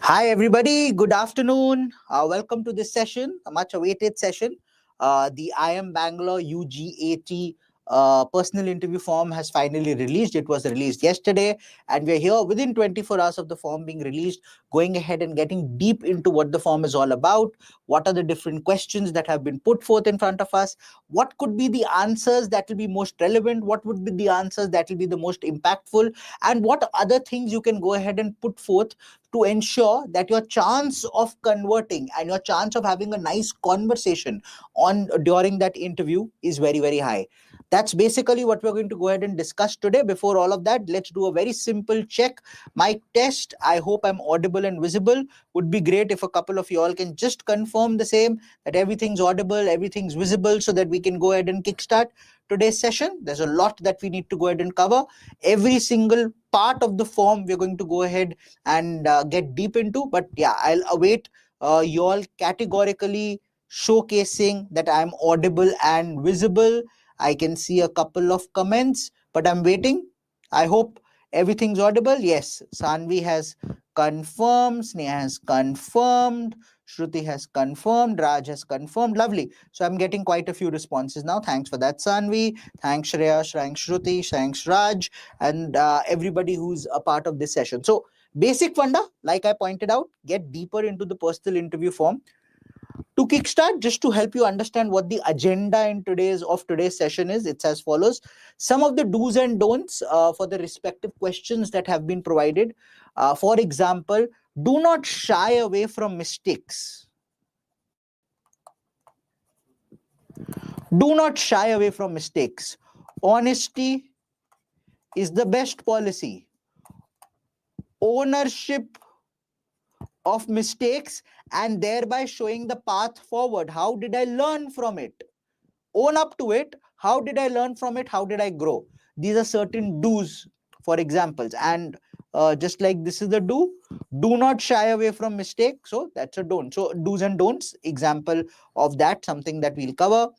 Hi, everybody. Good afternoon. Welcome to this session, a much awaited session. The IIM Bangalore UG personal interview form has finally released. It was released yesterday, and we're here within 24 hours of the form being released, going ahead and getting deep into what the form is all about. What are the different questions that have been put forth in front of us? What could be the answers that will be most relevant? What would be the answers that will be the most impactful? And what other things you can go ahead and put forth to ensure that your chance of converting and your chance of having a nice conversation on during that interview is very, very high. That's basically what we're going to go ahead and discuss today. Before all of that, let's do a very simple check. Mic test. I hope I'm audible and visible. Would be great if a couple of you all can just confirm the same, that everything's audible, everything's visible, so that we can go ahead and kickstart today's session. There's a lot that we need to go ahead and cover. Every single part of the form we're going to go ahead and get deep into. But yeah, I'll await you all categorically showcasing that I'm audible and visible. I can see a couple of comments, but I'm waiting. I hope everything's audible. Yes, Sanvi has confirmed, Sneha has confirmed, Shruti has confirmed, Raj has confirmed. Lovely. So I'm getting quite a few responses now. Thanks for that, Sanvi. Thanks, Shreya. Thanks, Shruti. Thanks, Raj. And everybody who's a part of this session. So basic funda, like I pointed out, get deeper into the personal interview form. To kickstart, just to help you understand what the agenda in today's session is, it's as follows. Some of the do's and don'ts for the respective questions that have been provided. For example, do not shy away from mistakes. Do not shy away from mistakes. Honesty is the best policy. Ownership of mistakes and thereby showing the path forward. How did I learn from it? Own up to it. How did I learn from it? How did I grow? These are certain do's, for examples. And just like this is the do not shy away from mistake. So that's a don't. So do's and don'ts, example of that, something that we'll cover.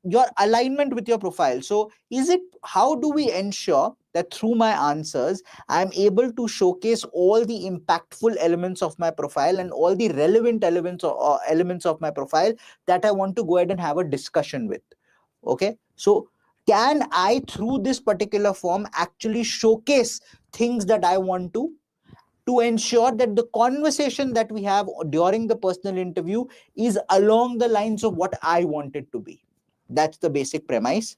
Your alignment with your profile. So how do we ensure that through my answers, I'm able to showcase all the impactful elements of my profile and all the relevant elements of my profile that I want to go ahead and have a discussion with. Okay. So can I, through this particular form, actually showcase things that I want to ensure that the conversation that we have during the personal interview is along the lines of what I want it to be. That's the basic premise.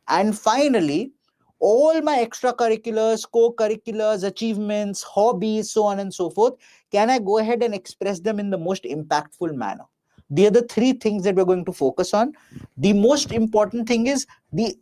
And finally, all my extracurriculars, co-curriculars, achievements, hobbies, so on and so forth, can I go ahead and express them in the most impactful manner? The other three things that we're going to focus on. The most important thing is the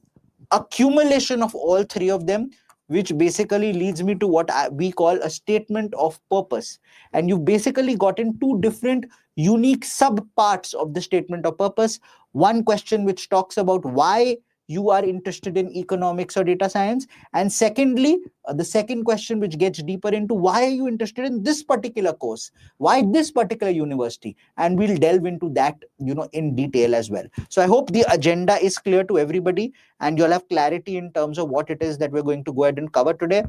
accumulation of all three of them, which basically leads me to what we call a statement of purpose. And you've basically gotten two different unique sub parts of the statement of purpose. One question which talks about why you are interested in economics or data science, and secondly, the second question which gets deeper into why are you interested in this particular course, why this particular university, and we'll delve into that in detail as well. So I hope the agenda is clear to everybody and you'll have clarity in terms of what it is that we're going to go ahead and cover today.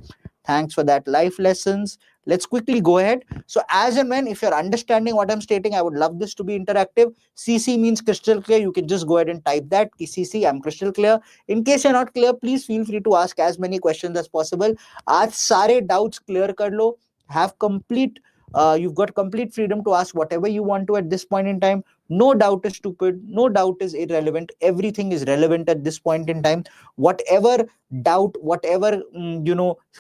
Thanks for that. Life lessons. Let's quickly go ahead. So as and when, if you're understanding what I'm stating, I would love this to be interactive. CC means crystal clear. You can just go ahead and type that. CC, I'm crystal clear. In case you're not clear, please feel free to ask as many questions as possible. Aaj sare doubts clear kar lo. You've got complete freedom to ask whatever you want to at this point in time. No doubt is stupid. No doubt is irrelevant. Everything is relevant at this point in time. Whatever doubt, whatever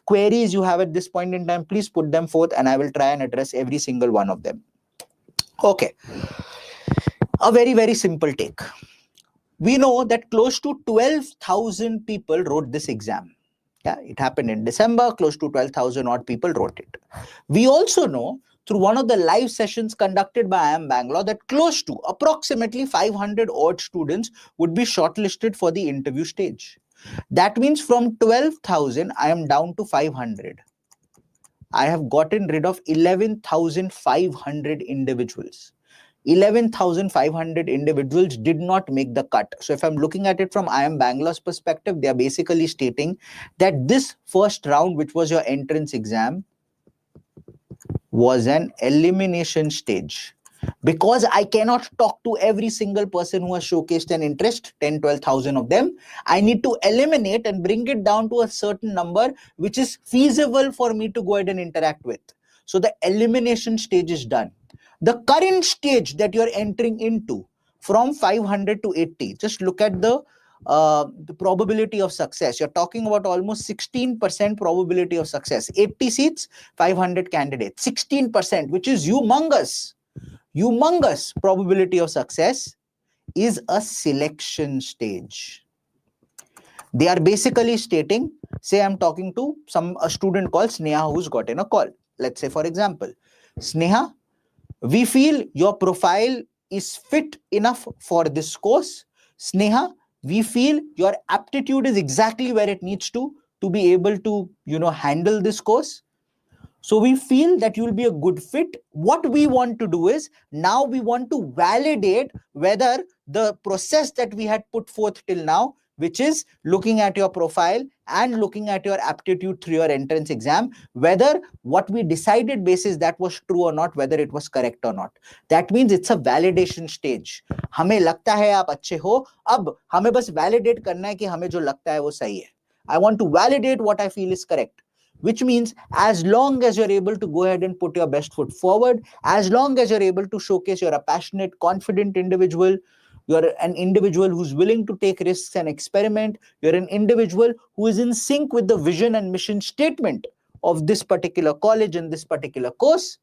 queries you have at this point in time, please put them forth and I will try and address every single one of them. Okay. A very, very simple take. We know that close to 12,000 people wrote this exam. Yeah, it happened in December. Close to 12,000 odd people wrote it. We also know through one of the live sessions conducted by IIM Bangalore that close to approximately 500 odd students would be shortlisted for the interview stage. That means from 12,000, I am down to 500. I have gotten rid of 11,500 individuals. 11,500 individuals did not make the cut. So if I'm looking at it from IIM Bangalore's perspective, they are basically stating that this first round, which was your entrance exam, was an elimination stage. Because I cannot talk to every single person who has showcased an interest, 10, 12,000 of them. I need to eliminate and bring it down to a certain number which is feasible for me to go ahead and interact with. So the elimination stage is done. The current stage that you're entering into from 500 to 80, just look at the probability of success. You're talking about almost 16% probability of success. 80 seats, 500 candidates, 16%, which is humongous. Humongous probability of success is a selection stage. They are basically stating, say I'm talking to a student called Sneha who's gotten a call. Let's say, for example, Sneha, we feel your profile is fit enough for this course. Sneha, we feel your aptitude is exactly where it needs to be able to, handle this course. So we feel that you'll be a good fit. What we want to do is, now we want to validate whether the process that we had put forth till now, which is looking at your profile and looking at your aptitude through your entrance exam, whether what we decided basis that was true or not, whether it was correct or not. That means it's a validation stage. हमें लगता है आप अच्छे हो, अब हमें बस validate करना है कि हमें जो लगता है वो सही है. I want to validate what I feel is correct. Which means as long as you're able to go ahead and put your best foot forward, as long as you're able to showcase you're a passionate, confident individual, you're an individual who's willing to take risks and experiment, you're an individual who is in sync with the vision and mission statement of this particular college and this particular course,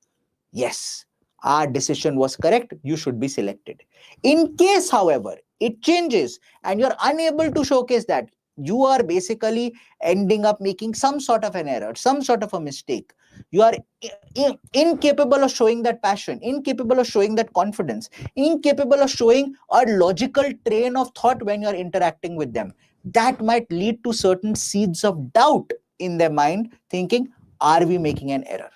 yes, our decision was correct, you should be selected. In case, however, it changes and you're unable to showcase that, you are basically ending up making some sort of an error, some sort of a mistake. You are incapable of showing that passion, incapable of showing that confidence, incapable of showing a logical train of thought when you're interacting with them. That might lead to certain seeds of doubt in their mind, thinking, are we making an error?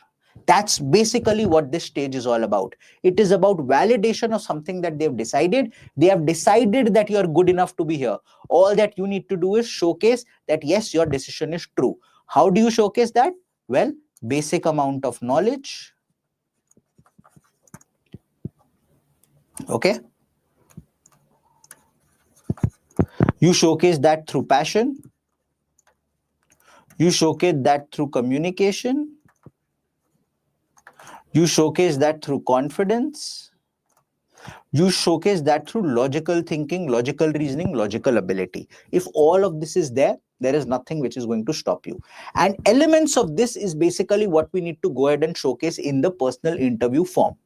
That's basically what this stage is all about. It is about validation of something that they've decided. They have decided that you're good enough to be here. All that you need to do is showcase that, yes, your decision is true. How do you showcase that? Well, basic amount of knowledge. Okay. You showcase that through passion. You showcase that through communication. You showcase that through confidence. You showcase that through logical thinking, logical reasoning, logical ability. If all of this is there, there is nothing which is going to stop you. And elements of this is basically what we need to go ahead and showcase in the personal interview form.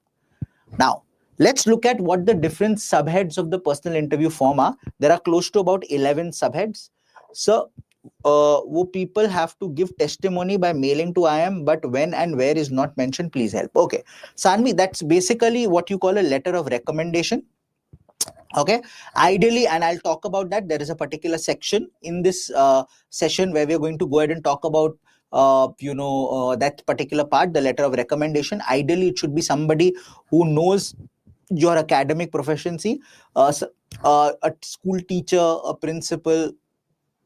Now, let's look at what the different subheads of the personal interview form are. There are close to about 11 subheads. So, people have to give testimony by mailing to IIM, but when and where is not mentioned, please help. Okay, Sanvi, that's basically what you call a letter of recommendation. Okay, ideally, and I'll talk about that. There is a particular section in this session where we're going to go ahead and talk about that particular part, the letter of recommendation. Ideally, it should be somebody who knows your academic proficiency, a school teacher, a principal,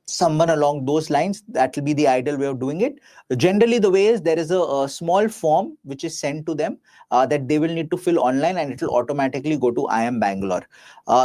someone along those lines. That will be the ideal way of doing it. Generally, the way is there is a small form which is sent to them that they will need to fill online, and it will automatically go to IIM Bangalore.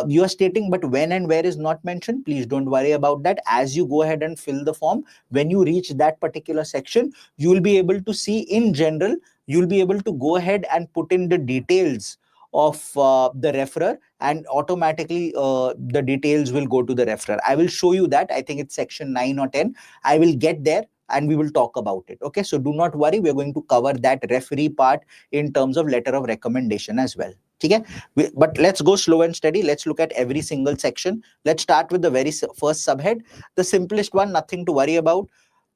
You are stating, but when and where is not mentioned. Please don't worry about that. As you go ahead and fill the form, when you reach that particular section, you will be able to see in general, you'll be able to go ahead and put in the details of the referrer, and automatically the details will go to the referrer. I will show you that. I think it's section 9 or 10. I will get there and we will talk about it. Okay, so do not worry. We're going to cover that referee part in terms of letter of recommendation as well. Okay, but let's go slow and steady. Let's look at every single section. Let's start with the very first subhead, the simplest one, nothing to worry about.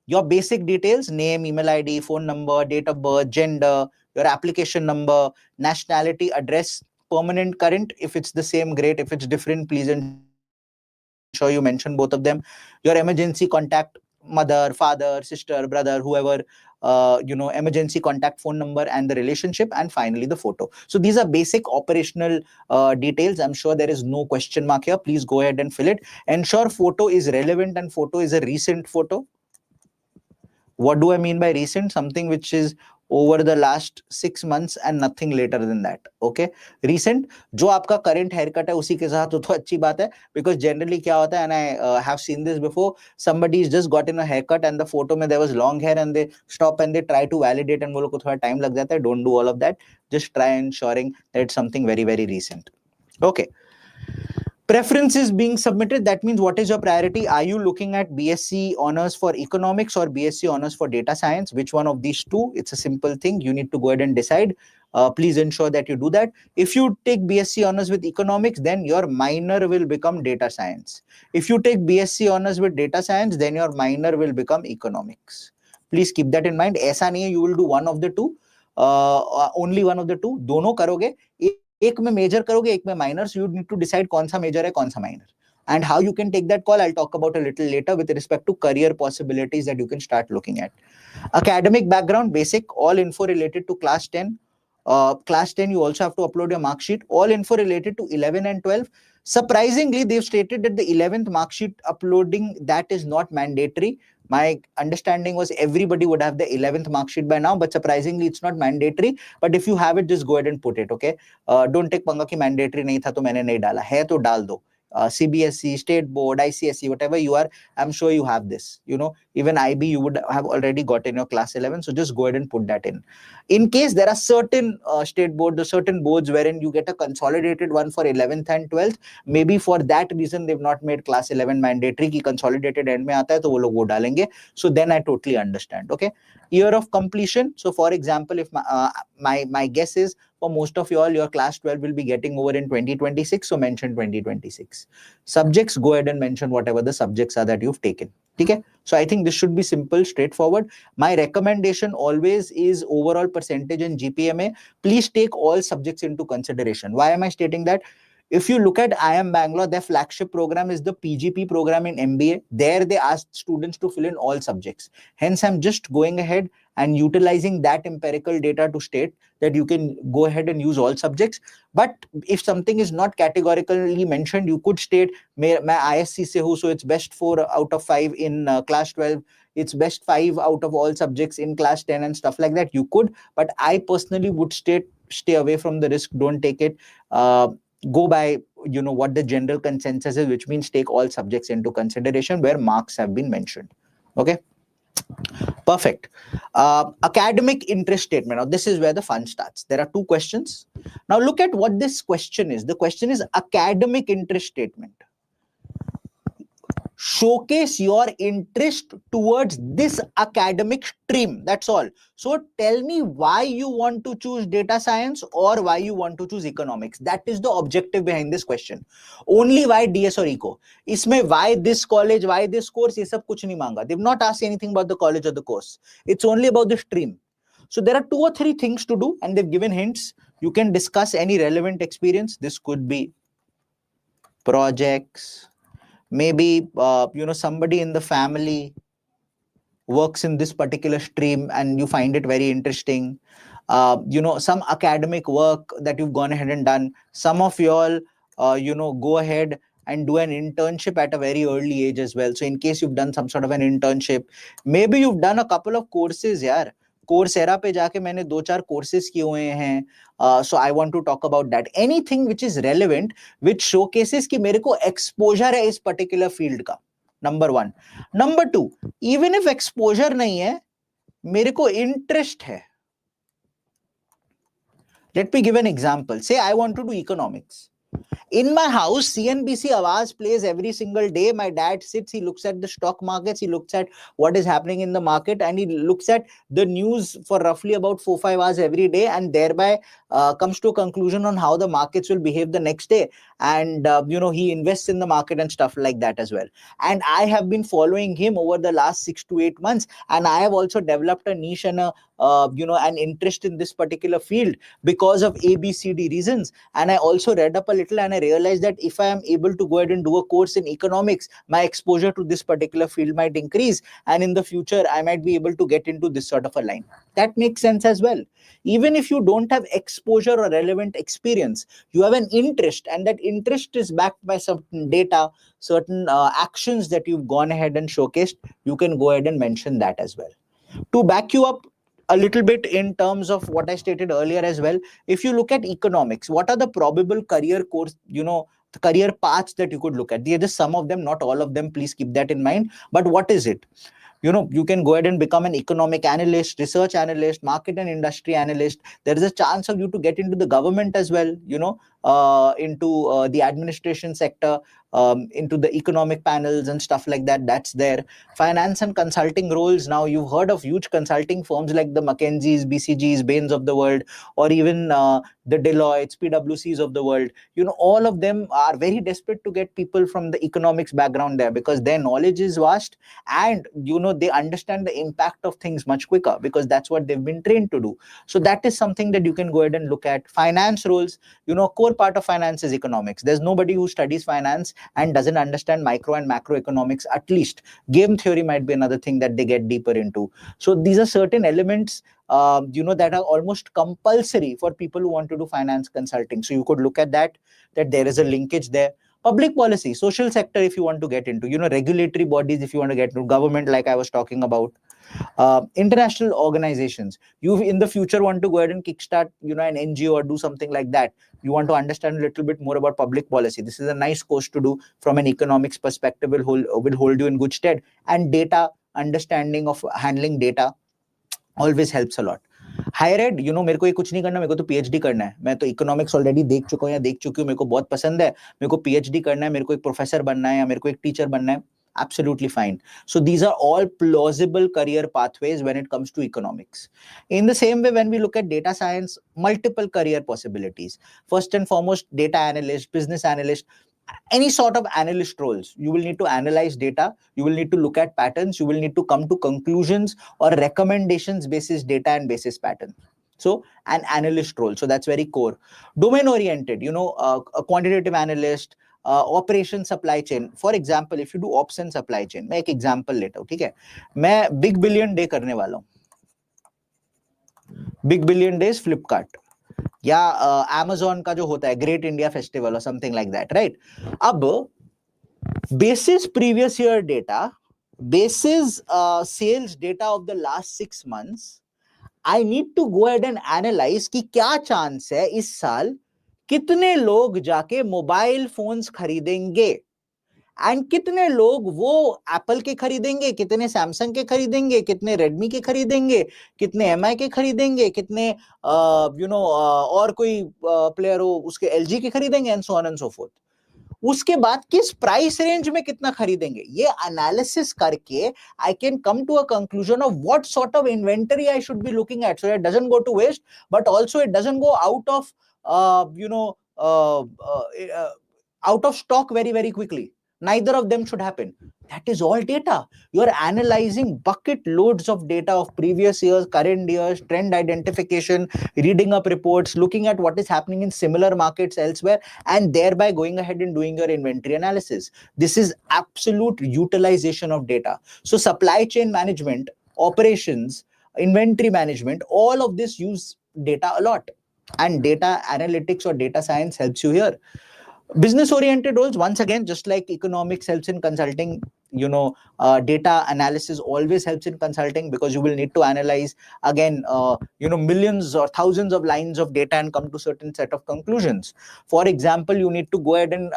Your basic details: name, email ID, phone number, date of birth, gender, your application number, nationality, address, permanent, current. If it's the same, great. If it's different, please ensure you mention both of them. Your emergency contact, mother, father, sister, brother, whoever, emergency contact phone number and the relationship, and finally the photo. So these are basic operational details. I'm sure there is no question mark here. Please go ahead and fill it. Ensure photo is relevant and photo is a recent photo. What do I mean by recent? Something which is over the last 6 months and nothing later than that. Okay, recent जो आपका current haircut है उसी के साथ हो तो अच्छी बात है, because generally क्या होता है, and I have seen this before, somebody's just gotten a haircut and the photo में there was long hair and they stop and they try to validate and वो लोग को थोड़ा time लग जाता है. Don't do all of that. Just try ensuring that it's something very, very recent. Okay. Preferences being submitted, that means what is your priority? Are you looking at BSc honors for economics or BSc honors for data science? Which one of these two? It's a simple thing. You need to go ahead and decide. Please ensure that you do that. If you take BSc honors with economics, then your minor will become data science. If you take BSc honors with data science, then your minor will become economics. Please keep that in mind. ऐसा नहीं है you will do one of the two. Only one of the two. दोनों करोगे. एक में major करोगे, एक में minor. So you need to decide कौन सा मेजर है, कौन सा minor. And how you can take that call, I'll talk about a little later with respect to career possibilities that you can start looking at. Academic background, basic, all info related to class 10. Class 10, you also have to upload your mark sheet. All info related to 11 and 12. Surprisingly, they've stated that the 11th mark sheet uploading, that is not mandatory. My understanding was everybody would have the 11th mark sheet by now, but surprisingly, it's not mandatory. But if you have it, just go ahead and put it, okay? Don't take पंगा कि mandatory नहीं था तो मैंने नहीं डाला है तो डाल दो. CBSE, State Board, ICSE, whatever you are, I'm sure you have this. You know, even IB, you would have already got in your class 11. So just go ahead and put that in. In case there are certain state boards, or certain boards wherein you get a consolidated one for 11th and 12th, maybe for that reason they've not made class 11 mandatory कि consolidated end में आता है तो वो लोग वो डालेंगे. So then I totally understand. Okay, year of completion. So for example, if my guess is for most of you all, your class 12 will be getting over in 2026. So mention 2026. Subjects, go ahead and mention whatever the subjects are that you've taken. Okay, so I think this should be simple, straightforward. My recommendation always is overall percentage in GPMA. Please take all subjects into consideration. Why am I stating that? If you look at IIM Bangalore, their flagship program is the PGP program in MBA. There they ask students to fill in all subjects. Hence, I'm just going ahead and utilizing that empirical data to state that you can go ahead and use all subjects. But if something is not categorically mentioned, you could state, मैं ISC से हूँ, so it's best 4 out of 5 in class 12. It's best 5 out of all subjects in class 10 and stuff like that. You could, but I personally would stay away from the risk. Don't take it. Go by, you know, what the general consensus is, which means take all subjects into consideration where marks have been mentioned. Okay. Perfect. Academic interest statement. Now, this is where the fun starts. There are two questions. Now, look at what this question is. The question is academic interest statement. Showcase your interest towards this academic stream. That's all. So tell me why you want to choose data science or why you want to choose economics. That is the objective behind this question. Only why DS or eco. Isme why this college, why this course, ye sab kuch nahi manga. They've not asked anything about the college or the course. It's only about the stream. So there are 2 or 3 things to do and they've given hints. You can discuss any relevant experience. This could be projects. Maybe, you know, somebody in the family works in this particular stream and you find it very interesting. You know, some academic work that you've gone ahead and done. Some of you all, you know, go ahead and do an internship at a very early age as well. So in case you've done some sort of an internship, maybe you've done a couple of courses, yaar. Coursera पे जाके मैंने 2-4 courses किए हुए हैं. So I want to talk about that. Anything which is relevant, which showcases कि मेरे को exposure है इस particular field का. Number 1. Number 2, even if exposure नहीं है, मेरे को interest है. Let me give an example. Say I want to do economics. In my house, CNBC Awaz plays every single day. My dad sits, he looks at the stock markets, he looks at what is happening in the market, and he looks at the news for roughly about 4-5 hours every day, and thereby comes to a conclusion on how the markets will behave the next day. And, you know, he invests in the market and stuff like that as well. And I have been following him over the last 6 to 8 months, and I have also developed a niche and you know, an interest in this particular field because of ABCD reasons. And I also read up a little and I realized that if I am able to go ahead and do a course in economics, my exposure to this particular field might increase. And in the future, I might be able to get into this sort of a line. That makes sense as well. Even if you don't have exposure or relevant experience, you have an interest, and that interest is backed by certain data, certain actions that you've gone ahead and showcased. You can go ahead and mention that as well. To back you up, a little bit in terms of what I stated earlier as well. If you look at economics, what are the probable career course, the career paths that you could look at? These are just some of them, not all of them. Please keep that in mind. But what is it? You can go ahead and become an economic analyst, research analyst, market and industry analyst. There is a chance of you to get into the government as well, into the administration sector, into the economic panels and stuff like that. That's there. Finance and consulting roles. Now, you've heard of huge consulting firms like the McKinseys, BCGs, Bains of the world, or even the Deloittes, PwCs of the world. All of them are very desperate to get people from the economics background there, because their knowledge is vast, and they understand the impact of things much quicker, because that's what they've been trained to do. So that is something that you can go ahead and look at. Finance roles. Core part of finance is economics. There's nobody who studies finance and doesn't understand micro and macroeconomics. At least game theory might be another thing that they get deeper into. So these are certain elements that are almost compulsory for people who want to do finance consulting. So you could look at that there is a linkage there. Public policy, social sector, if you want to get into, regulatory bodies, if you want to get into government, like I was talking about, international organizations. You in the future want to go ahead and kickstart, an NGO or do something like that. You want to understand a little bit more about public policy. This is a nice course to do from an economics perspective, will hold you in good stead. And data, understanding of handling data always helps a lot. Higher ed, मेरे को ये कुछ नहीं करना, मेरे को तो PhD करना है. मैं तो इकोनॉमिक्स ऑलरेडी देख चुका हूँ या देख चुकी हूँ, मेरे को बहुत पसंद है, मेरे को पीएचडी करना है, मेरे को एक प्रोफेसर बनना है या मेरे को एक टीचर बनना है. Absolutely fine. So these are all plausible career pathways when it comes to economics. In the same way, when we look at data science, multiple career possibilities. First and foremost, data analyst, business analyst, any sort of analyst roles. You will need to analyze data. You will need to look at patterns. You will need to come to conclusions or recommendations basis data and basis pattern. So an analyst role. So that's very core. Domain oriented, a quantitative analyst, operation supply chain. For example, if you do ops and supply chain, मैं एक example लेता हूँ, ठीक है? मैं big billion day करने वाला हूँ. Big billion days Flipkart. या Amazon का जो होता है Great India Festival or something like that, right? अब basis previous year data, basis sales data of the last 6 months, I need to go ahead and analyze कि क्या chance है इस साल कितने लोग जाके मोबाइल फोन्स खरीदेंगे, एंड कितने लोग वो एप्पल के खरीदेंगे, कितने सैमसंग के खरीदेंगे, कितने रेडमी के खरीदेंगे, कितने एमआई के खरीदेंगे, कितने और कोई प्लेयर हो उसके एलजी के खरीदेंगे, and so on and so fourth. उसके बाद किस प्राइस रेंज में कितना खरीदेंगे, ये एनालिसिस करके I can come to a conclusion of what sort of inventory I should be looking at, so it doesn't go to waste, but also it doesn't go out of out of stock very, very quickly. Neither of them should happen. That is all data. You are analyzing bucket loads of data of previous years, current years, trend identification, reading up reports, looking at what is happening in similar markets elsewhere, and thereby going ahead and doing your inventory analysis. This is absolute utilization of data. So supply chain management, operations, inventory management, all of this use data a lot. And data analytics or data science helps you here. Business oriented roles, once again, just like economics helps in consulting, data analysis always helps in consulting, because you will need to analyze again, millions or thousands of lines of data and come to certain set of conclusions. For example, you need to go ahead and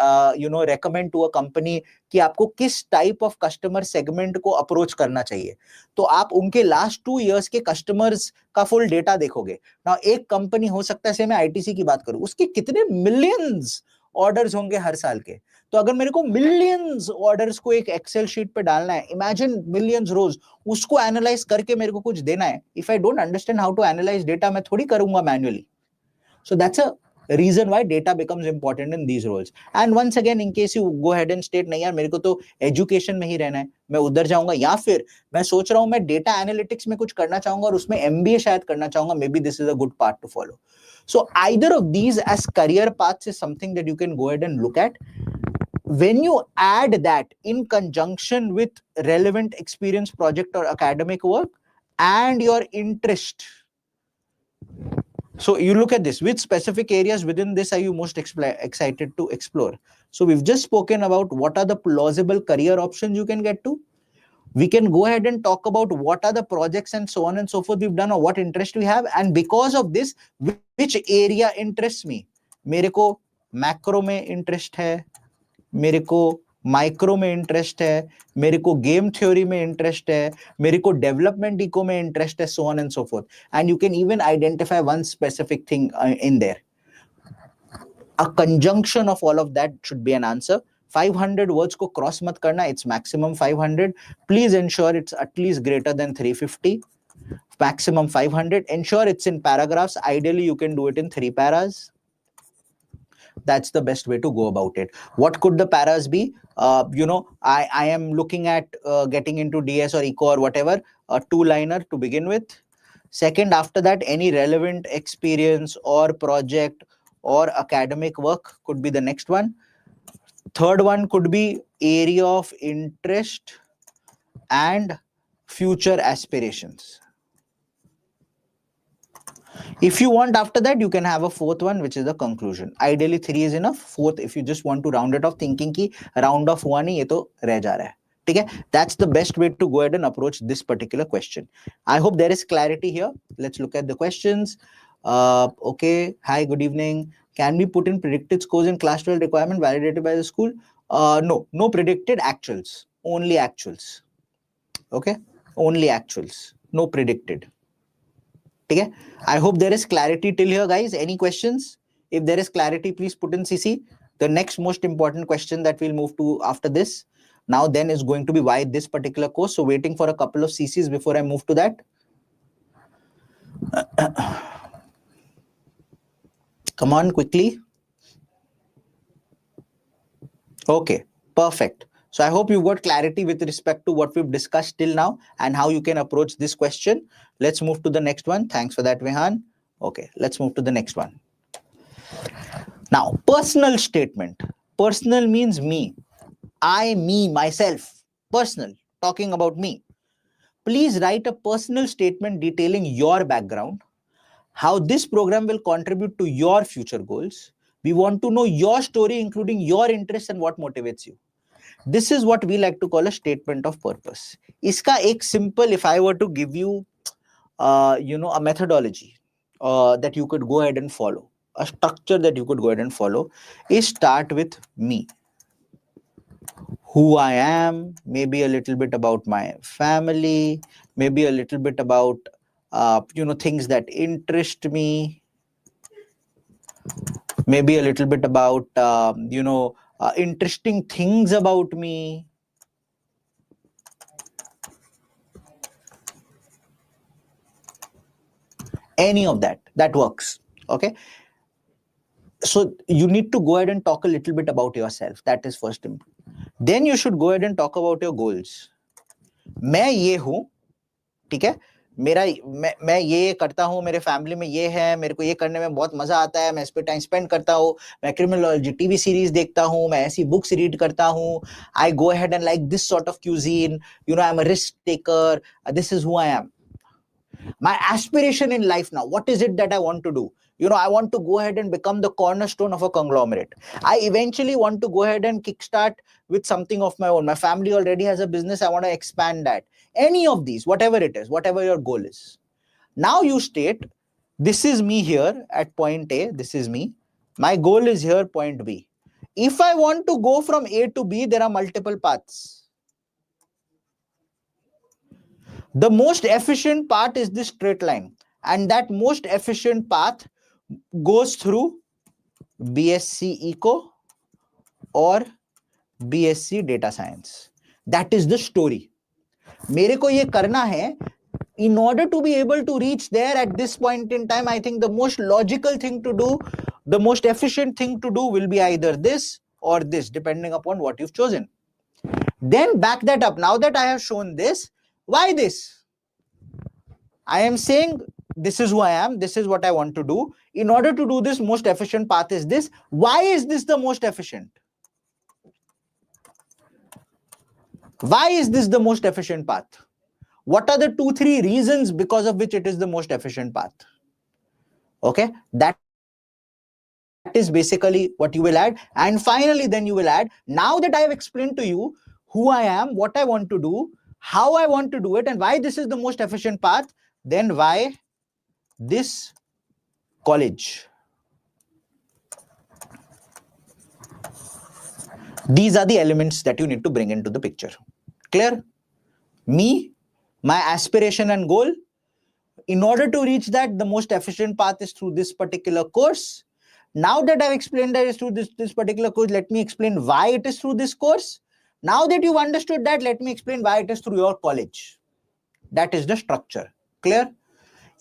recommend to a company कि आपको किस type of customer segment को approach करना चाहिए. तो आप उनके last 2 years के कस्टमर्स का फुल डेटा देखोगे. नाउ एक कंपनी हो सकता है, से मैं आईटीसी की बात करूं, उसके कितने मिलियंस ऑर्डर्स होंगे हर साल के. तो अगर मेरे को मिलियंस ऑर्डर्स को एक एक्सेल शीट पे डालना है, इमेजिन मिलियंस रोज, उसको एनालाइज करके मेरे को कुछ देना है. If I don't understand how to analyse data, मैं थोड़ी करूंगा manually. So that's a reason why data becomes important in these roles. And once again, in case you go ahead and state नहीं यार मेरे को तो education में ही रहना है, मैं उधर जाऊंगा, या फिर मैं सोच रहा हूं मैं data analytics में कुछ करना चाहूंगा और उसमें MBA शायद करना चाहूंगा, maybe this is a good path to follow. So either of these as career paths is something that you can go ahead and look at. When you add that in conjunction with relevant experience, project or academic work and your interest, so you look at this, which specific areas within this are you most excited to explore? So we've just spoken about what are the plausible career options you can get to. We can go ahead and talk about what are the projects and so on and so forth we've done or what interest we have, and because of this which area interests me. मेरे को macro में interest है, मेरे को micro में interest है, मेरे को गेम थ्योरी में इंटरेस्ट है, मेरे को डेवलपमेंट इको में इंटरेस्ट है, so on and so forth. And you can even identify one specific thing in there. A conjunction of all of that should be an answer. 500 words को cross मत करना, it's maximum 500. Please ensure it's at least greater than 350. Maximum 500. Ensure it's in paragraphs. Ideally, you can do it in 3 paras. That's the best way to go about it. What could the paras be? I am looking at getting into DS or Eco or whatever, a 2-liner to begin with. Second, after that, any relevant experience or project or academic work could be the next one. Third one could be area of interest and future aspirations. If you want after that, you can have a fourth one, which is the conclusion. Ideally 3 is enough. Fourth, if you just want to round it off, thinking ki round off hua nahi, ye to reh ja raha hai. Okay? That's the best way to go ahead and approach this particular question. I hope there is clarity here. Let's look at the questions. Okay. Hi, good evening. Can we put in predicted scores in class 12 requirement validated by the school? No predicted, actuals. Only actuals. Okay? Only actuals. No predicted. Okay? I hope there is clarity till here, guys. Any questions? If there is clarity, please put in CC. The next most important question that we'll move to after this now then is going to be why this particular course. So waiting for a couple of CCs before I move to that. Come on quickly. Okay, perfect. So I hope you've got clarity with respect to what we've discussed till now and how you can approach this question. Let's move to the next one. Thanks for that, Vihan. Okay, let's move to the next one. Now, personal statement. Personal means me. I, me, myself. Personal, talking about me. Please write a personal statement detailing your background, how this program will contribute to your future goals. We want to know your story, including your interests and what motivates you. This is what we like to call a statement of purpose. Iska ek simple, if I were to give you, a methodology that you could go ahead and follow, a structure that you could go ahead and follow, is start with me. Who I am, maybe a little bit about my family, maybe a little bit about, things that interest me, maybe a little bit about, interesting things about me. Any of that works. Okay. So you need to go ahead and talk a little bit about yourself. That is first important. Then you should go ahead and talk about your goals. मैं ये हूं, ठीक है, मैं ये करता हूँ, मेरे फैमिली में ये है, मेरे को ये करने में बहुत मजा आता है, मैं इस पे टाइम स्पेंड करता हूँ, मैं क्रिमिनोलॉजी टीवी सीरीज देखता हूँ, मैं ऐसी बुक्स रीड करता हूँ, I go ahead and like this sort of cuisine, I'm a risk taker, this is who I am. My aspiration in life now, what is it that I want to do? I want to go ahead and become the cornerstone of a conglomerate. I eventually want to go ahead and kickstart with something of my own. My family already has a business. I want to expand that. Any of these, whatever it is, whatever your goal is. Now you state, this is me here at point A. This is me. My goal is here, point B. If I want to go from A to B, there are multiple paths. The most efficient part is this straight line. And that most efficient path goes through BSc Eco or BSc Data Science. That is the story. मेरे को ये करना है. In order to be able to reach there at this point in time, I think the most logical thing to do, the most efficient thing to do will be either this or this, depending upon what you've chosen. Then back that up. Now that I have shown this, why this? I am saying this is who I am, this is what I want to do. In order to do this, most efficient path is this. Why is this the most efficient? Why is this the most efficient path? What are the 2-3 reasons because of which it is the most efficient path? Okay, that is basically what you will add. And finally, then you will add, now that I have explained to you who I am, what I want to do, how I want to do it and why this is the most efficient path, then why this college. These are the elements that you need to bring into the picture. Clear? Me, my aspiration and goal. In order to reach that, the most efficient path is through this particular course. Now that I've explained that it's through this particular course, let me explain why it is through this course. Now that you've understood that, let me explain why it is through your college. That is the structure. Clear?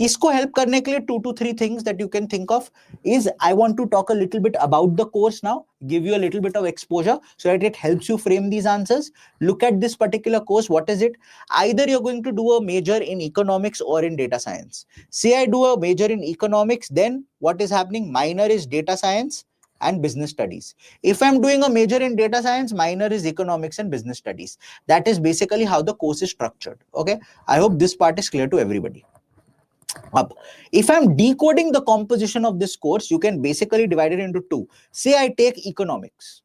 इसको help करने के लिए 2 to 3 things that you can think of is, I want to talk a little bit about the course now, give you a little bit of exposure so that it helps you frame these answers. Look at this particular course. What is it? Either you're going to do a major in economics or in data science. Say I do a major in economics, then what is happening? Minor is data science and business studies. If I'm doing a major in data science, minor is economics and business studies. That is basically how the course is structured. Okay, I hope this part is clear to everybody. If I'm decoding the composition of this course, you can basically divide it into 2. Say I take economics.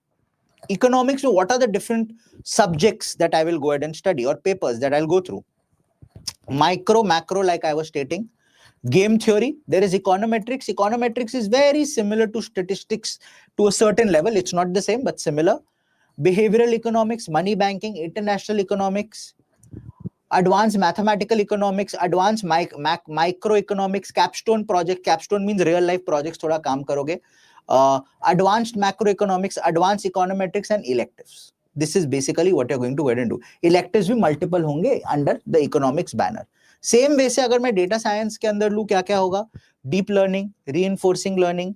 Economics, so what are the different subjects that I will go ahead and study or papers that I'll go through? Micro, macro, like I was stating. Game theory, there is econometrics. Econometrics is very similar to statistics to a certain level. It's not the same, but similar. Behavioral economics, money banking, international economics, advanced mathematical economics, advanced microeconomics, capstone project. Capstone means real life projects, thoda kaam karoge. Advanced macroeconomics, advanced econometrics, and electives. This is basically what you're going to go ahead and do. Electives भी multiple होंगे under the economics banner. Same way से अगर मैं data science के अंदर लूँ, क्या क्या होगा? Deep learning, reinforcement learning,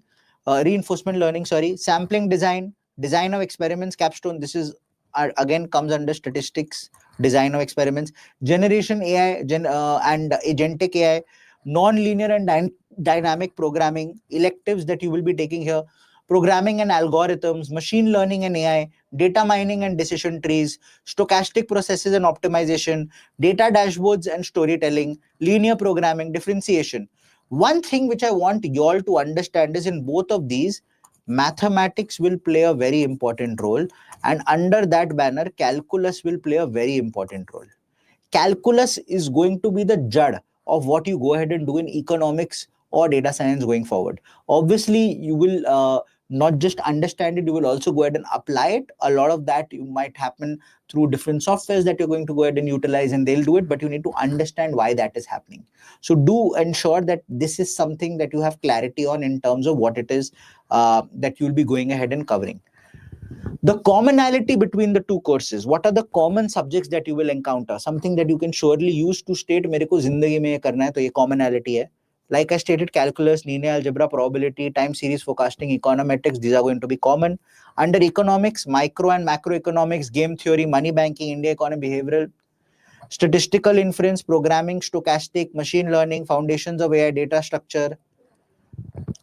sampling design, design of experiments, capstone. This is again comes under statistics, design of experiments, generation AI and agentic AI, non-linear and dynamic programming, electives that you will be taking here, programming and algorithms, machine learning and AI, data mining and decision trees, stochastic processes and optimization, data dashboards and storytelling, linear programming, differentiation. One thing which I want you all to understand is in both of these, mathematics will play a very important role, and under that banner, calculus will play a very important role. Calculus is going to be the jud of what you go ahead and do in economics or data science going forward. Obviously, you will not just understand it, you will also go ahead and apply it. A lot of that you might happen through different softwares that you're going to go ahead and utilize, and they'll do it, but you need to understand why that is happening. So do ensure that this is something that you have clarity on in terms of what it is that you'll be going ahead and covering. The commonality between the two courses. What are the common subjects that you will encounter? Something that you can surely use to state, मेरे को जिंदगी में ये करना है, तो ये commonality है. Like I stated, calculus, linear algebra, probability, time series forecasting, econometrics, these are going to be common. Under economics, micro and macroeconomics, game theory, money banking, India economy, behavioral, statistical inference, programming, stochastic, machine learning, foundations of AI, data structure,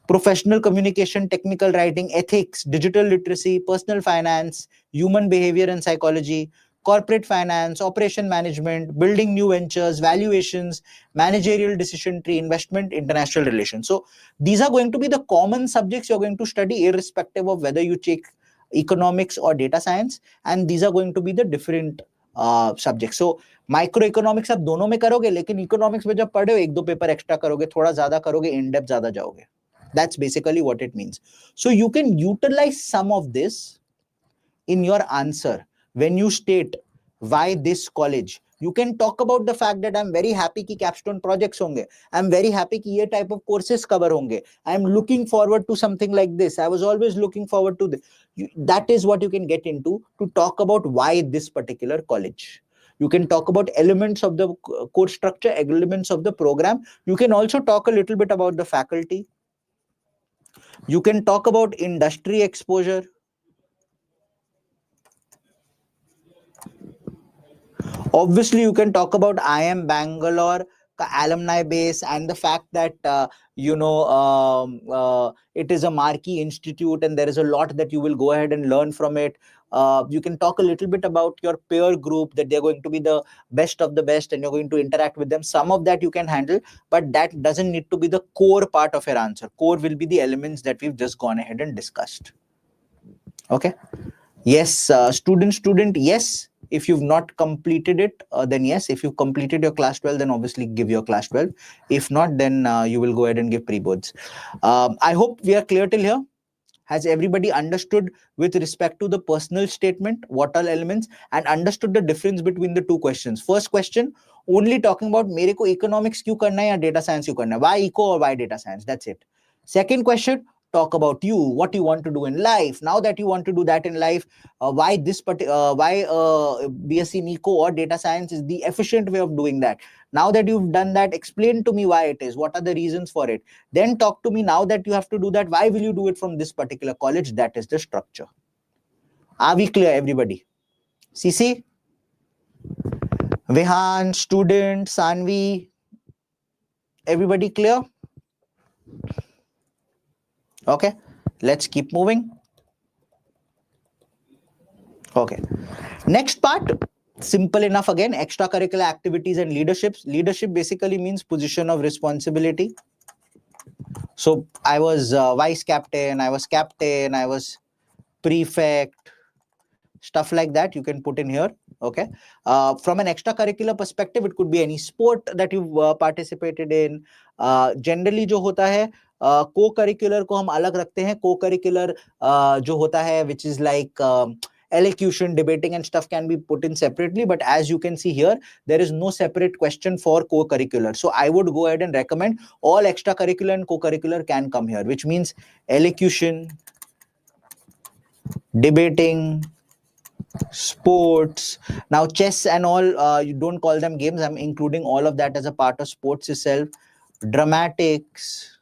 professional communication, technical writing, ethics, digital literacy, personal finance, human behavior and psychology, corporate finance, operation management, building new ventures, valuations, managerial decision tree, investment, international relations. So these are going to be the common subjects you're going to study irrespective of whether you take economics or data science, and these are going to be the different subjects. So microeconomics आप दोनों में करोगे, लेकिन economics में जब पढ़े हो एक दो पेपर एक्स्ट्रा करोगे, थोड़ा ज्यादा करोगे, इन डेप्थ ज्यादा जाओगे. That's basically what it means. So you can utilize some of this in your answer. When you state why this college, you can talk about the fact that I'm very happy कि capstone projects होंगे. I'm very happy कि ये type of courses cover होंगे. I'm looking forward to something like this. I was always looking forward to this. That is what you can get into to talk about why this particular college. You can talk about elements of the course structure, elements of the program. You can also talk a little bit about the faculty. You can talk about industry exposure. Obviously, you can talk about IIM Bangalore alumni base and the fact that it is a marquee institute and there is a lot that you will go ahead and learn from it. You can talk a little bit about your peer group, that they're going to be the best of the best and you're going to interact with them. Some of that you can handle, but that doesn't need to be the core part of your answer. Core will be the elements that we've just gone ahead and discussed. Okay. Yes, student, yes. If you've not completed it, then yes. If you've completed your class 12, then obviously give your class 12. If not, then you will go ahead and give pre-boards. I hope we are clear till here. Has everybody understood with respect to the personal statement, what all elements, and understood the difference between the two questions? First question, only talking about मेरे को economics क्यों करना है या data science क्यों करना है? Why eco or why data science? That's it. Second question, talk about you, what you want to do in life. Now that you want to do that in life, why BSc in eco or data science is the efficient way of doing that. Now that you've done that, explain to me why it is, what are the reasons for it. Then talk to me, now that you have to do that, why will you do it from this particular college? That is the structure. Are we clear, everybody? CC, Vihan, student, Sanvi, everybody clear? Okay, let's keep moving. Okay, next part, simple enough again, extracurricular activities and leaderships. Leadership basically means position of responsibility. So I was vice captain, I was captain, I was prefect, stuff like that you can put in here. Okay, from an extracurricular perspective, it could be any sport that you've participated in. Generally जो होता है co-curricular को हम अलग रखते हैं. Co-curricular जो होता है, which is like elocution, debating and stuff, can be put in separately, but as you can see here, there is no separate question for co-curricular. So I would go ahead and recommend all extracurricular and co-curricular can come here, which means elocution, debating, sports. Now chess and all, you don't call them games, I'm including all of that as a part of sports itself. Dramatics,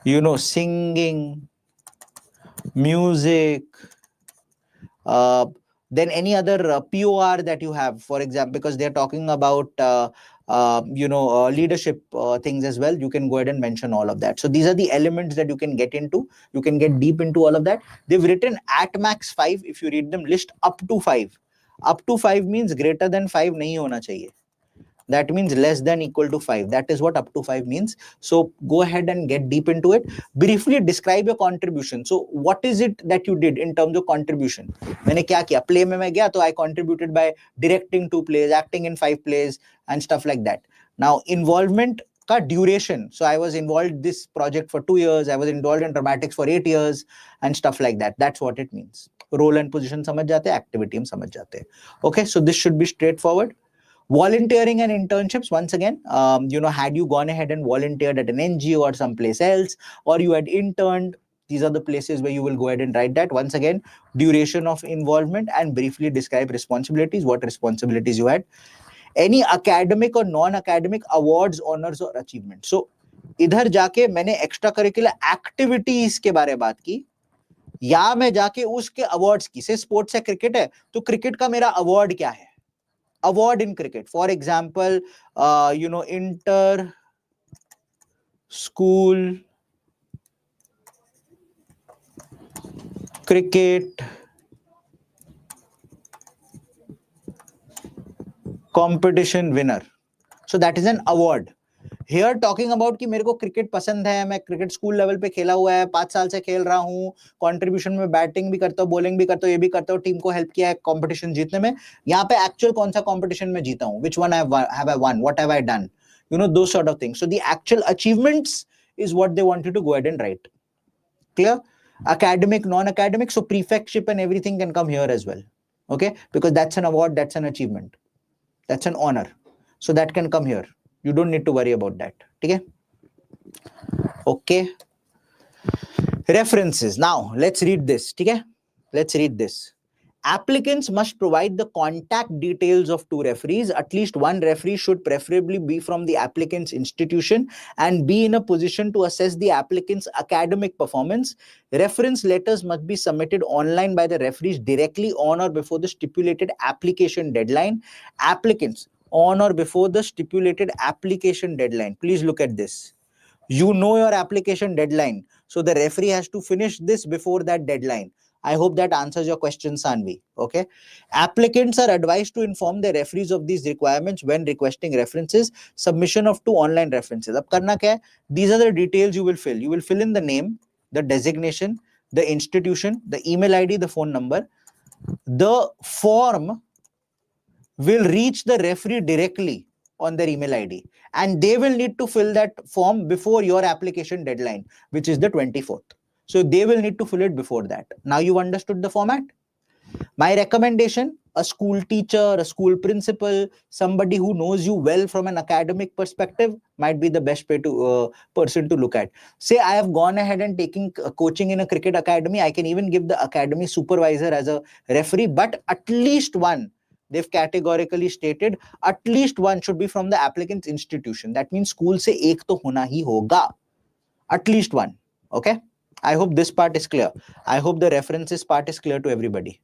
you know, singing, music, then any other POR that you have, for example, because they're talking about leadership things as well, you can go ahead and mention all of that. So these are the elements that you can get into. You can get deep into all of that. They've written at max 5. If you read them, list up to 5. Up to 5 means greater than 5 nahi hona chahiye. That means less than equal to 5. That is what up to 5 means. So go ahead and get deep into it. Briefly describe your contribution. So what is it that you did in terms of contribution? मैंने क्या किया? Play में मैं गया तो I contributed by directing 2 plays, acting in 5 plays and stuff like that. Now involvement का duration. So I was involved this project for 2 years. I was involved in dramatics for 8 years and stuff like that. That's what it means. Role and position समझ जाते हैं, activity हम समझ जाते हैं. Okay, so this should be straightforward. Volunteering and internships, once again, had you gone ahead and volunteered at an NGO or someplace else, or you had interned, these are the places where you will go ahead and write that. Once again, duration of involvement and briefly describe responsibilities, what responsibilities you had. Any academic or non-academic awards, honors or achievements. So, इधर जाके मैंने extra curricular activities के बारे में बात की, या मैं जाके उसके awards की, से sports है, cricket है, तो cricket का मेरा award क्या है? Award in cricket, for example, inter school cricket competition winner. So that is an award. Here talking about कि मेरे को क्रिकेट पसंद है, मैं क्रिकेट स्कूल लेवल पे खेला हुआ है, 5 साल से खेल रहा हूँ, कंट्रीब्यूशन में बैटिंग भी करता हूँ, बॉलिंग भी करता हूँ, ये भी करता हूँ, टीम को हेल्प किया है कंपटीशन जीतने में. यहाँ पे एक्चुअल कौन सा कंपटीशन में जीता हूँ, which one have I won, what have I done, those sort of things. So the actual achievements is what they want you to go ahead and write. Clear? Academic, non-academic, so prefectship and everything can come here as well. Okay, because that's an award, that's an achievement, that's an honor, so that can come here. You don't need to worry about that. Okay. Okay. References. Now let's read this. Okay. Let's read this. Applicants must provide the contact details of 2 referees. At least 1 referee should preferably be from the applicant's institution and be in a position to assess the applicant's academic performance. Reference letters must be submitted online by the referees directly on or before the stipulated application deadline. Applicants on or before the stipulated application deadline. Please look at this. You know your application deadline. So the referee has to finish this before that deadline. I hope that answers your question, Sanvi. Okay. Applicants are advised to inform the referees of these requirements when requesting references. Submission of 2 online references. Ab karna kya hai? These are the details you will fill. You will fill in the name, the designation, the institution, the email ID, the phone number. the form will reach the referee directly on their email ID, and they will need to fill that form before your application deadline, which is the 24th. So they will need to fill it before that. Now you understood the format. My recommendation, a school teacher, a school principal, somebody who knows you well from an academic perspective might be the best person to look at. Say I have gone ahead and taking coaching in a cricket academy. I can even give the academy supervisor as a referee, but at least one, they've categorically stated, at least one should be from the applicant's institution. That means school se ek to hona hi hoga. At least one. Okay. I hope this part is clear. I hope the references part is clear to everybody.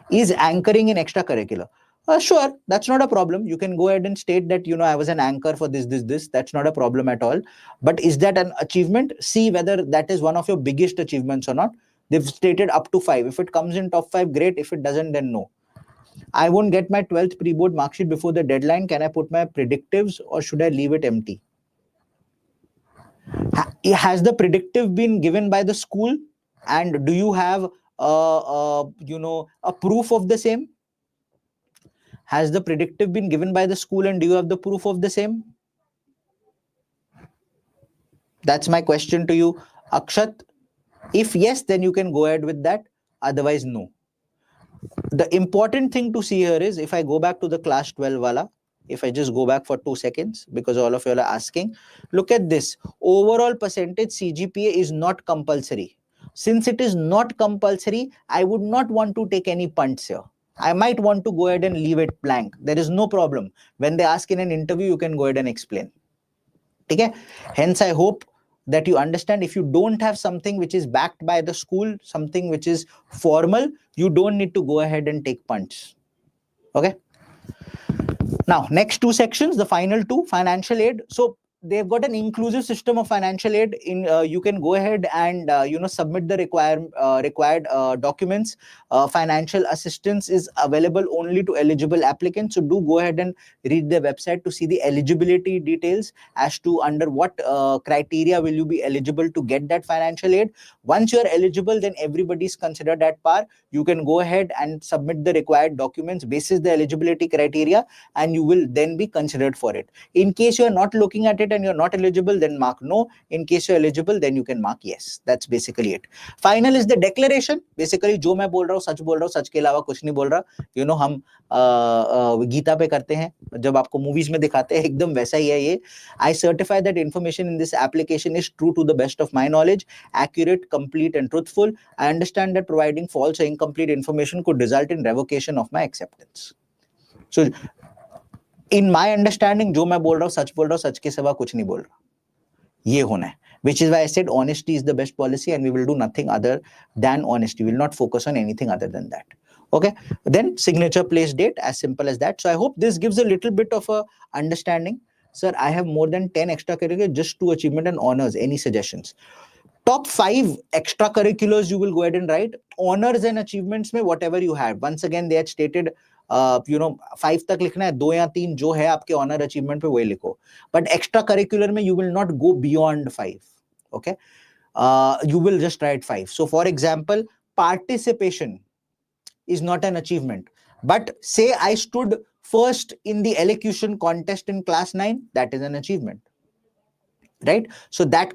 Is anchoring in extracurricular? Sure, that's not a problem. You can go ahead and state that, I was an anchor for this. That's not a problem at all. But is that an achievement? See whether that is one of your biggest achievements or not. They've stated up to 5. If it comes in top 5, great. If it doesn't, then no. I won't get my 12th pre-board mark sheet before the deadline. Can I put my predictives or should I leave it empty? Has the predictive been given by the school? And do you have a proof of the same? Has the predictive been given by the school and do you have the proof of the same? That's my question to you, Akshat. If yes, then you can go ahead with that. Otherwise, no. The important thing to see here is, if I go back to the class 12 wala, if I just go back for 2 seconds, because all of you are asking, look at this. Overall percentage CGPA is not compulsory. Since it is not compulsory, I would not want to take any punts here. I might want to go ahead and leave it blank. There is no problem. When they ask in an interview, you can go ahead and explain. Okay? Hence, I hope that you understand, if you don't have something which is backed by the school, something which is formal, you don't need to go ahead and take punts. Okay? Now, next 2 sections, the final 2, financial aid. So they've got an inclusive system of financial aid. You can go ahead and submit the required documents. Financial assistance is available only to eligible applicants. So do go ahead and read the website to see the eligibility details as to under what criteria will you be eligible to get that financial aid. Once you are eligible, then everybody is considered at par. You can go ahead and submit the required documents basis the eligibility criteria, and you will then be considered for it. In case you are not looking at it and you're not eligible, then mark no. In case you're eligible, then you can mark yes. That's basically it. Final is the declaration. Basically, जो मैं बोल रहा हूँ सच बोल रहा हूँ, सच के अलावा कुछ नहीं बोल रहा. हम गीता पे करते हैं, जब आपको मूवीज में दिखाते हैं, एकदम वैसा ही है ये. I certify that information in this application is true to the best of my knowledge, accurate, complete, and truthful. I understand that providing false or incomplete information could result in revocation of my acceptance. So, in my understanding, जो मैं बोल रहा हूँ सच के सिवा कुछ नहीं बोल रहा. ये होना है. Which is why I said honesty is the best policy, and we will do nothing other than honesty. We will not focus on anything other than that. Okay. Then signature, place, date, as simple as that. So I hope this gives a little bit of a understanding. Sir, I have more than 10 extracurricular, just 2 achievement and honors. Any suggestions? Top 5 extracurriculars you will go ahead and write. Honors and achievements में whatever you have. Once again, they had stated 5 तक लिखना है, 2 या 3 जो है आपके honor achievement पे वही लिखो. But extracurricular में you will not go beyond 5. Okay, you will just write 5. So for example, participation is not an achievement, but say I stood first in the elocution contest in class 9, that is an achievement, right? So that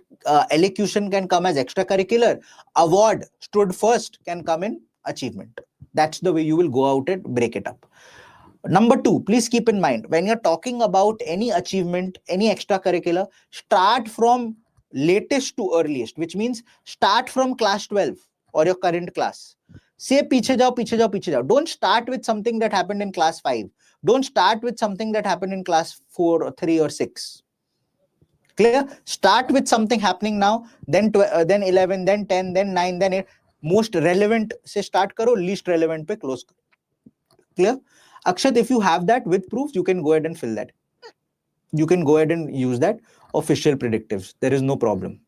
elocution can come as extracurricular. Award, stood first, can come in achievement. That's the way you will go out and break it up. Number 2, please keep in mind, when you're talking about any achievement, any extracurricular, start from latest to earliest, which means start from class 12 or your current class. Say पीछे जाओ. Don't start with something that happened in class 5. Don't start with something that happened in class 4 or 3 or 6. Clear? Start with something happening now, then 11, then 10, then 9, then 8. Most relevant से start करो, least relevant पे close करो. Clear? Akshat, if you have that with proofs, you can go ahead and fill that. You can go ahead and use that. Official predictives. There is no problem.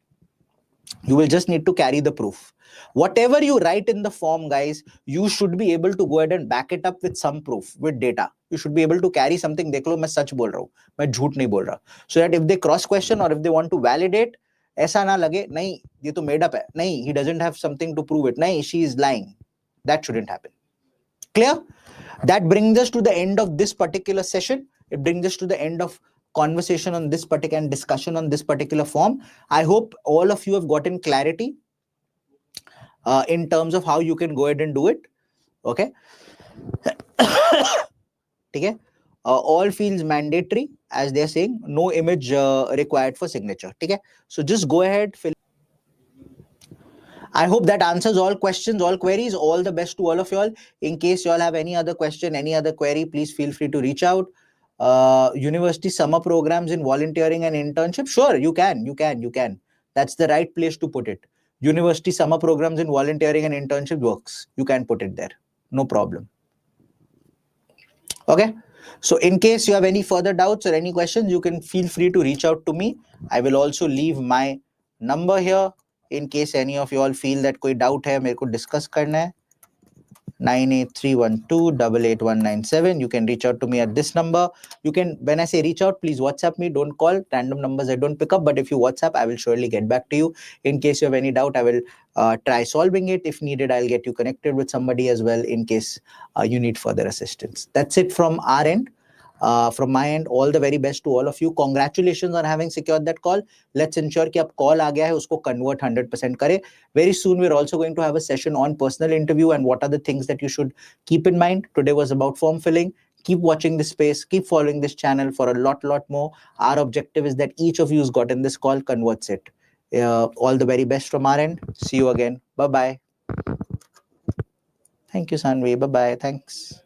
You will just need to carry the proof. Whatever you write in the form, guys, you should be able to go ahead and back it up with some proof, with data. You should be able to carry something. देख लो, मैं सच बोल रहा हूँ, मैं झूठ नहीं बोल रहा. So that if they cross question or if they want to validate, ऐसा ना लगे, नहीं, ये तो made up है. नहीं, he doesn't have something to prove it. नहीं, she is lying. That shouldn't happen. Clear? That brings us to the end of this particular session. It brings us to the end of conversation on this particular and discussion on this particular form. I hope all of you have gotten clarity in terms of how you can go ahead and do it. Okay. Okay. All fields mandatory, as they're saying, no image required for signature. Okay. So just go ahead, fill. I hope that answers all questions, all queries. All the best to all of y'all. In case y'all have any other question, any other query, please feel free to reach out. University summer programs in volunteering and internship. Sure, you can. That's the right place to put it. University summer programs in volunteering and internship works. You can put it there. No problem. Okay. So in case you have any further doubts or any questions, you can feel free to reach out to me. I will also leave my number here in case any of you all feel that कोई doubt है मेरे को discuss करना है. 9831288197. You can reach out to me at this number. You can, when I say reach out, please WhatsApp me. Don't call. Random numbers I don't pick up. But if you WhatsApp, I will surely get back to you. In case you have any doubt, I will try solving it. If needed, I'll get you connected with somebody as well in case you need further assistance. That's it from our end. From my end, all the very best to all of you. Congratulations on having secured that call. Let's ensure कि अब call आ गया है उसको convert 100% करे. Very soon we're also going to have a session on personal interview and what are the things that you should keep in mind. Today was about form filling. Keep watching this space. Keep following this channel for a lot more. Our objective is that each of you who's gotten this call converts it. All the very best from our end. See you again. Bye-bye. Thank you, Sanvi. Bye-bye. Thanks.